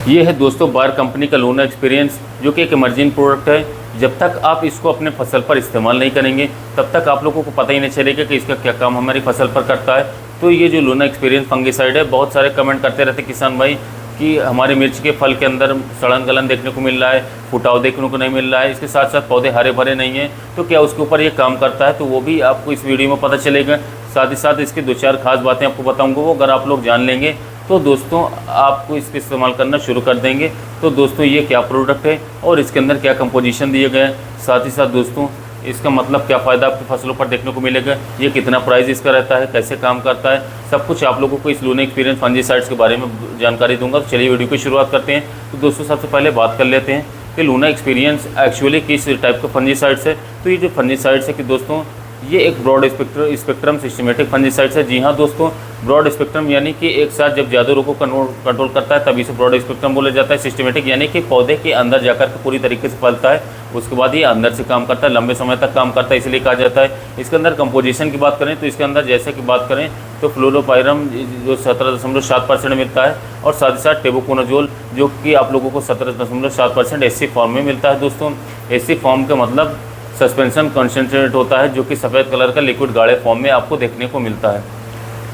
ये है दोस्तों बायर कंपनी का लूना एक्सपीरियंस, जो कि एक इमर्जिंग प्रोडक्ट है। जब तक आप इसको अपने फसल पर इस्तेमाल नहीं करेंगे तब तक आप लोगों को पता ही नहीं चलेगा कि इसका क्या काम हमारी फसल पर करता है। तो ये जो लूना एक्सपीरियंस फंगिसाइड है, बहुत सारे कमेंट करते रहते किसान भाई कि हमारे मिर्च के फल के अंदर सड़न गलन देखने को मिल रहा है, फुटाव देखने को नहीं मिल रहा है, इसके साथ साथ पौधे हरे भरे नहीं हैं, तो क्या उसके ऊपर ये काम करता है, तो वो भी आपको इस वीडियो में पता चलेगा। साथ ही साथ इसकी 2-4 खास बातें आपको बताऊंगा, वो अगर आप लोग जान लेंगे तो दोस्तों आपको इसका इस्तेमाल करना शुरू कर देंगे। तो दोस्तों ये क्या प्रोडक्ट है और इसके अंदर क्या कंपोजिशन दिए गए हैं, साथ ही साथ दोस्तों इसका मतलब क्या फ़ायदा आपकी फसलों पर देखने को मिलेगा, ये कितना प्राइस इसका रहता है, कैसे काम करता है, सब कुछ आप लोगों को इस लूना एक्सपीरियंस फंजीसाइड्स के बारे में जानकारी दूंगा। तो चलिए वीडियो की शुरुआत करते हैं। तो दोस्तों सबसे पहले बात कर लेते हैं कि लूना एक्सपीरियंस एक्चुअली किस टाइप का फंजीसाइड्स है। तो ये जो फंजीसाइड्स है कि दोस्तों ये एक ब्रॉड स्पेक्ट्रम सिस्टमेटिक फंजीसाइड्स है। जी हाँ दोस्तों, ब्रॉड स्पेक्ट्रम यानी कि एक साथ जब ज़्यादा रोगों को कंट्रोल करता है तभी से ब्रॉड स्पेक्ट्रम बोला जाता है। सिस्टमेटिक यानी कि पौधे के अंदर जाकर के पूरी तरीके से फैलता है, उसके बाद ये अंदर से काम करता है, लंबे समय तक काम करता है, इसलिए कहा जाता है। इसके अंदर कंपोजिशन की बात करें तो इसके अंदर जैसे कि बात करें तो फ्लोरोपाइरम जो 17.7% मिलता है, और साथ ही साथ टेबुकोनाजोल जो कि आप लोगों को 17.7% एससी फॉर्म में मिलता है। दोस्तों एससी फॉर्म का मतलब सस्पेंशन कॉन्सेंट्रेट होता है, जो कि सफ़ेद कलर का लिक्विड गाढ़े फॉर्म में आपको देखने को मिलता है।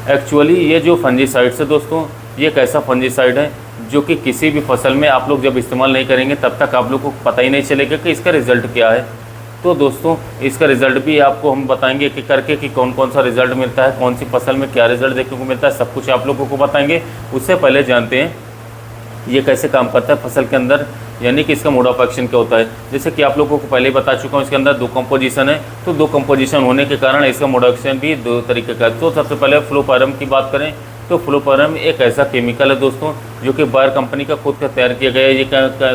एक्चुअली ये जो फंजीसाइड्स है दोस्तों, ये एक ऐसा फंजीसाइड है जो कि किसी भी फसल में आप लोग जब इस्तेमाल नहीं करेंगे तब तक आप लोग को पता ही नहीं चलेगा कि इसका रिज़ल्ट क्या है। तो दोस्तों इसका रिज़ल्ट भी आपको हम बताएंगे कि करके कि कौन कौन सा रिज़ल्ट मिलता है, कौन सी फसल में क्या रिज़ल्ट देखने को मिलता है, सब कुछ आप लोगों को बताएंगे। उससे पहले जानते हैं ये कैसे काम करता है फसल के अंदर, यानी कि इसका मोड ऑफ एक्शन क्या होता है। जैसे कि आप लोगों को पहले बता चुका हूँ, इसके अंदर 2 कंपोजिशन है, तो 2 कंपोजिशन होने के कारण इसका मोड ऑफ एक्शन भी 2 तरीके का है। तो सबसे पहले फ्लोपाइरम की बात करें तो फ्लोपाइरम एक ऐसा केमिकल है दोस्तों जो कि बायर कंपनी का खुद का तैयार किया गया ये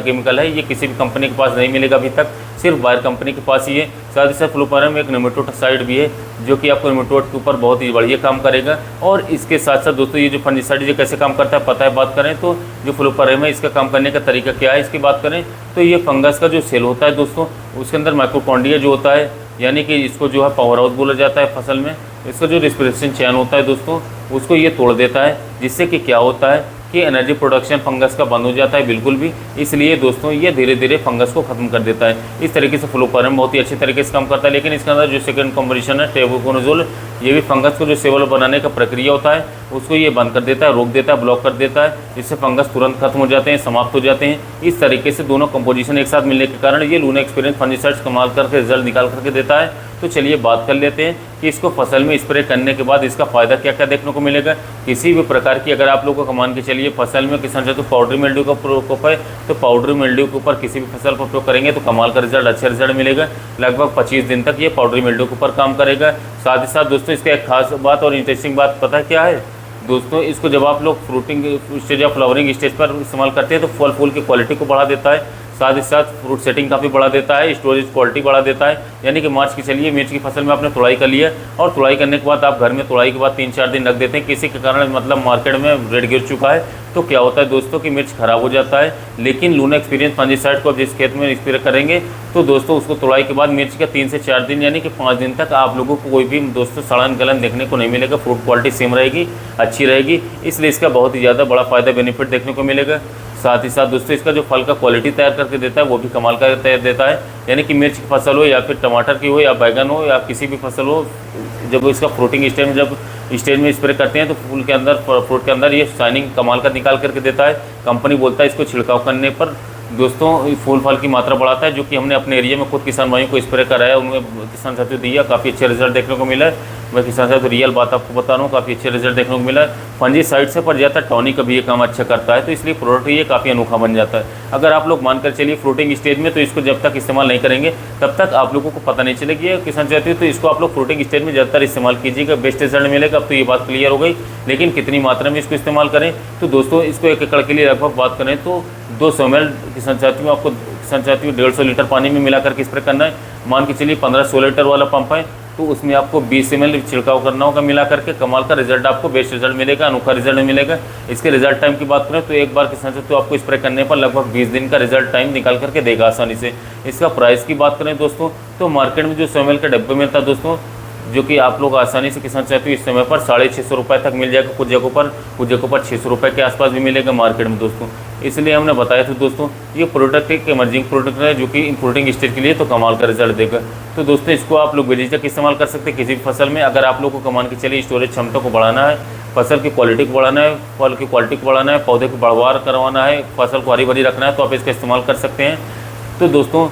केमिकल है। ये किसी भी कंपनी के पास नहीं मिलेगा अभी तक, सिर्फ बायर कंपनी के पास ही है। साथ ही साथ फ्लोपाइरम एक नेमेटोसाइड भी है जो कि आपको नेमेटोड के ऊपर बहुत ही बढ़िया काम करेगा। और इसके साथ साथ दोस्तों ये जो फंजीसाइड ये कैसे काम करता है पता है, बात करें तो जो फ्लोपाइरम है इसका काम करने का तरीका क्या है इसकी बात करें तो ये फंगस का जो सेल होता है दोस्तों, उसके अंदर माइटोकॉन्ड्रिया जो होता है, यानी कि इसको जो है पावर हाउस बोला जाता है फसल में, इसका जो रेस्पिरेशन चैन होता है दोस्तों उसको ये तोड़ देता है, जिससे कि क्या होता है कि एनर्जी प्रोडक्शन फंगस का बंद हो जाता है बिल्कुल भी। इसलिए दोस्तों ये धीरे धीरे फंगस को ख़त्म कर देता है। इस तरीके से फ्लोपाइरम बहुत ही अच्छी तरीके से काम करता है। लेकिन इसके अंदर जो सेकंड कंपोजिशन है टेबुकोनाजोल, ये भी फंगस को जो सेवल बनाने का प्रक्रिया होता है उसको ये बंद कर देता है, रोक देता है, ब्लॉक कर देता है, जिससे फंगस तुरंत खत्म हो जाते हैं, समाप्त हो जाते हैं। इस तरीके से दोनों कंपोजिशन एक साथ मिलने के कारण ये लूना एक्सपीरियंस फंजीसाइड्स कमाल करके रिजल्ट निकाल करके देता है। तो चलिए बात कर लेते हैं कि इसको फसल में स्प्रे करने के बाद इसका फ़ायदा क्या क्या देखने को मिलेगा। किसी भी प्रकार की अगर आप लोगों को मान के चलिए फसल में किसान चाहे तो पाउडरी मिल्ड्यू का प्रकोप है, तो पाउडरी मिल्ड्यू के ऊपर किसी भी फसल पर उपयोग करेंगे तो कमाल का रिजल्ट, अच्छा रिजल्ट मिलेगा। लगभग 25 दिन तक ये पाउडरी मिल्ड्यू के ऊपर काम करेगा। साथ ही साथ दोस्तों इसका एक खास बात और इंटरेस्टिंग बात पता है क्या है दोस्तों, इसको जब आप लोग फ्रूटिंग स्टेज या फ्लावरिंग स्टेज पर इस्तेमाल करते हैं तो फल फूल की क्वालिटी को बढ़ा देता है, साथ ही साथ फ्रूट सेटिंग काफ़ी बढ़ा देता है, स्टोरेज क्वालिटी बढ़ा देता है। यानी कि मार्च की चलिए मिर्च की फसल में आपने तुड़ाई कर लिया और तुड़ाई करने के बाद आप घर में तुड़ाई के बाद 3-4 दिन रख देते हैं, किसी के कारण मतलब मार्केट में रेट गिर चुका है, तो क्या होता है दोस्तों कि मिर्च खराब हो जाता है। लेकिन लूना एक्सपीरियंस फंजीसाइड को आप जिस खेत में स्प्रे करेंगे तो दोस्तों उसको तुड़ाई के बाद मिर्च का 3 से 4 दिन यानी कि 5 दिन तक आप लोगों को कोई भी दोस्तों सड़न गलन देखने को नहीं मिलेगा, फ्रूट क्वालिटी सेम रहेगी, अच्छी रहेगी। इसलिए इसका बहुत ही ज़्यादा बड़ा फ़ायदा बेनिफिट देखने को मिलेगा। साथ ही साथ दोस्तों इसका जो फल का क्वालिटी तैयार करके देता है वो भी कमाल का तैयार देता है। यानी कि मिर्च की फसल हो या फिर टमाटर की हो या बैगन हो या किसी भी फसल हो, जब इसका फ्रूटिंग स्टेज में स्प्रे करते हैं तो फूल के अंदर फ्रूट के अंदर ये शाइनिंग कमाल का निकाल करके देता है। कंपनी बोलता है इसको छिड़काव करने पर दोस्तों फूल फल की मात्रा बढ़ाता है, जो कि हमने अपने एरिया में खुद किसान भाइयों को स्प्रे कराया, उनमें किसान साथियों दिया, काफ़ी अच्छे रिजल्ट देखने को मिला है। मैं किसान साथियों रियल बात आपको बता रहा हूँ, काफ़ी अच्छे रिजल्ट देखने को मिला है। फंजीसाइड से पर जाता है टॉनिक का भी ये काम अच्छा करता है, तो इसलिए प्रोडक्ट ये काफ़ी अनोखा बन जाता है। अगर आप लोग मानकर चलिए फ्रूटिंग स्टेज में, तो इसको जब तक इस्तेमाल नहीं करेंगे तब तक आप लोगों को पता नहीं चलेगी ये किसान साथियों। तो इसको आप लोग फ्रूटिंग स्टेज में ज़्यादातर इस्तेमाल कीजिएगा, बेस्ट रिजल्ट मिलेगा। अब तो ये बात क्लियर हो गई। लेकिन कितनी मात्रा में इसको इस्तेमाल करें, तो दोस्तों इसको 1 एकड़ के लिए लगभग बात करें तो 200 ml किसान साथियों आपको 150 लीटर पानी में मिला करके स्प्रे करना है। मान के चलिए 15-16 लीटर वाला पंप है तो उसमें आपको 20 ml छिड़काव करना होगा मिला करके, कमाल का रिजल्ट आपको बेस्ट रिजल्ट मिलेगा, अनोखा रिजल्ट मिलेगा। इसके रिजल्ट टाइम की बात करें तो एक बार किसान साथियों आपको स्प्रे करने पर लगभग 20 दिन का रिजल्ट टाइम निकाल करके देगा आसानी से। इसका प्राइस की बात करें दोस्तों तो मार्केट में जो 100 ml का डब्बे मिलता है दोस्तों, जो कि आप लोग आसानी से किसान साथियों इस समय पर 650 रुपये तक मिल जाएगा, कुछ जगहों पर 600 रुपये के आसपास भी मिलेगा मार्केट में दोस्तों। इसलिए हमने बताया था दोस्तों ये प्रोडक्ट एक इमर्जिंग प्रोडक्ट है जो कि इंपोर्टिंग स्टेज के लिए तो कमाल का रिजल्ट देगा। तो दोस्तों इसको आप लोग बेझिझक इस्तेमाल कर सकते हैं किसी भी फसल में। अगर आप लोग को मान के चलिए स्टोरेज क्षमता को बढ़ाना है, फसल की क्वालिटी को बढ़ाना है, फल की क्वालिटी को बढ़ाना है, पौधे को बढ़वार करवाना है, फसल को हरी भरी रखना है, तो आप इसका इस्तेमाल कर सकते हैं। तो दोस्तों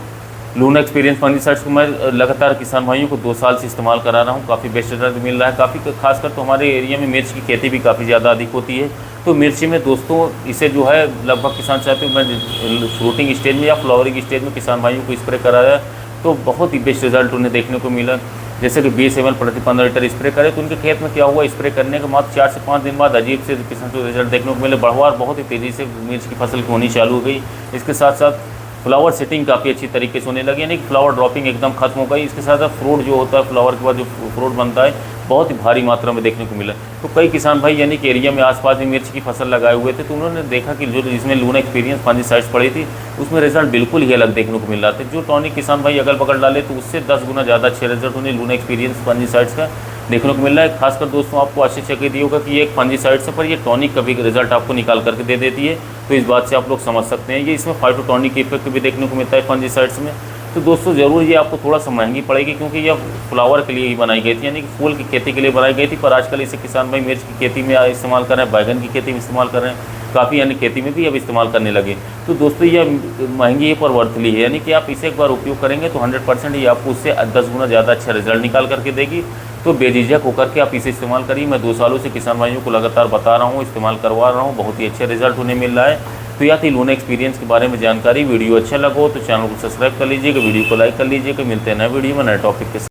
लूना एक्सपीरियंस फंगिसाइड्स को मैं लगातार किसान भाइयों को 2 साल से इस्तेमाल करा रहा हूँ, काफ़ी बेस्ट रिजल्ट मिल रहा है। काफ़ी खासकर तो हमारे एरिया में मिर्च की खेती भी काफ़ी ज़्यादा अधिक होती है। तो मिर्ची में दोस्तों इसे जो है लगभग किसान चाहते हैं मैं फ्रूटिंग स्टेज में या फ्लावरिंग स्टेज में किसान भाइयों को स्प्रे कराया तो बहुत ही बेस्ट रिजल्ट उन्हें देखने को मिला। जैसे कि 20 ml प्रति 15 लीटर स्प्रे करें तो उनके खेत में क्या हुआ, स्प्रे करने के मात्र 4 से 5 दिन बाद अजीब से किसान को रिजल्ट देखने को मिले। बढ़वार बहुत ही तेज़ी से मिर्च की फसल की होनी चालू हो गई। इसके साथ साथ फ्लावर सेटिंग काफ़ी अच्छी तरीके से होने लगी, यानी कि फ्लावर ड्रॉपिंग एकदम खत्म हो गई। इसके साथ साथ फ्रूट जो होता है फ्लावर के बाद जो फ्रूट बनता है बहुत ही भारी मात्रा में देखने को मिला। तो कई किसान भाई यानी कि एरिया में आसपास में मिर्च की फसल लगाए हुए थे तो उन्होंने देखा कि जो इसमें लूना एक्सपीरियंस फंगिसाइड्स पड़ी थी उसमें रिजल्ट बिल्कुल ही अलग देखने को मिल रहा था। जो टॉनिक किसान भाई अगल बगल डाले तो उससे 10 गुना ज़्यादा अच्छे रिजल्ट उन्हें लूना एक्सपीरियंस फंगिसाइड्स का देखने को मिल रहा है। खासकर दोस्तों आपको आश्चर्यचकित ये होगा कि ये एक फंगिसाइड्स है पर ये टॉनिक का भी रिजल्ट आपको निकाल करके दे देती है। तो इस बात से आप लोग समझ सकते हैं ये इसमें फाइटोटॉनिक इफेक्ट भी देखने को मिलता है फंगिसाइड्स में। तो दोस्तों ज़रूर ये आपको थोड़ा सा महंगी पड़ेगी क्योंकि यह फ्लावर के लिए ही बनाई गई थी, यानी कि फूल की खेती के लिए बनाई गई थी। पर आजकल इसे किसान भाई मिर्च की खेती में इस्तेमाल कर रहे हैं, बैगन की खेती में इस्तेमाल कर रहे हैं, काफ़ी यानी खेती में भी अब इस्तेमाल करने लगे। तो दोस्तों यह महंगी है पर वर्थली है, यानी कि आप इसे एक बार उपयोग करेंगे तो 100% ये आपको उससे 10 गुना ज़्यादा अच्छा रिजल्ट निकाल करके देगी। तो बेझिझक होकर के आप इसे इस्तेमाल करिए। मैं 2 सालों से किसान भाइयों को लगातार बता रहा हूँ, इस्तेमाल करवा रहा हूँ, बहुत ही अच्छे रिजल्ट उन्हें मिल रहा है। तो यह थी लूना एक्सपीरियंस के बारे में जानकारी। वीडियो अच्छा लगा हो तो चैनल को सब्सक्राइब कर लीजिएगा, वीडियो को लाइक कर लीजिएगा। मिलते हैं नए वीडियो में नए टॉपिक के साथ।